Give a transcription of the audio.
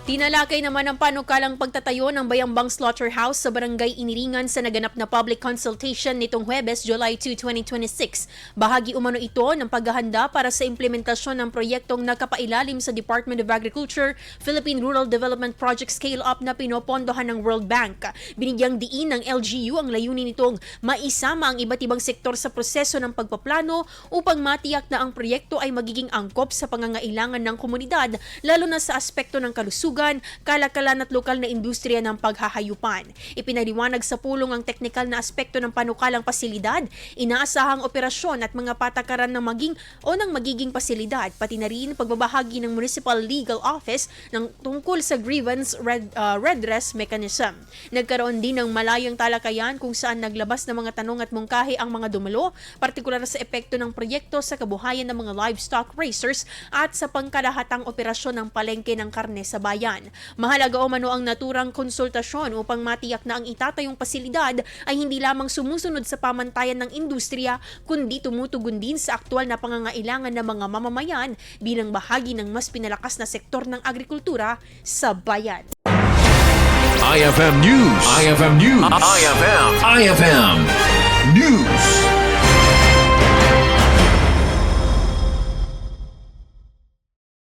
Tinalakay naman ang panukalang pagtatayo ng Bayambang Slaughterhouse sa Barangay Iniringan sa naganap na public consultation nitong Huwebes, July 2, 2026. Bahagi umano ito ng paghahanda para sa implementasyon ng proyektong nakapailalim sa Department of Agriculture, Philippine Rural Development Project Scale-Up na pinopondohan ng World Bank. Binigyang diin ng LGU ang layunin nitong maisama ang iba't ibang sektor sa proseso ng pagpaplano upang matiyak na ang proyekto ay magiging angkop sa pangangailangan ng komunidad, lalo na sa aspekto ng kalusugan, kalakalan at lokal na industriya ng paghahayupan. Ipinaliwanag sa pulong ang teknikal na aspekto ng panukalang pasilidad, inaasahang operasyon at mga patakaran ng magiging pasilidad, pati na rin pagbabahagi ng Municipal Legal Office ng tungkol sa grievance redress mechanism. Nagkaroon din ng malayang talakayan kung saan naglabas ng mga tanong at mungkahi ang mga dumalo, partikular sa epekto ng proyekto sa kabuhayan ng mga livestock raisers at sa pangkalahatang operasyon ng palengke ng karne sa bayan. Mahalaga umano ang naturang konsultasyon upang matiyak na ang itatayong pasilidad ay hindi lamang sumusunod sa pamantayan ng industriya, kundi tumutugon din sa aktual na pangangailangan ng mga mamamayan bilang bahagi ng mas pinalakas na sektor ng agrikultura sa bayan. IFM News. IFM News. IFM News.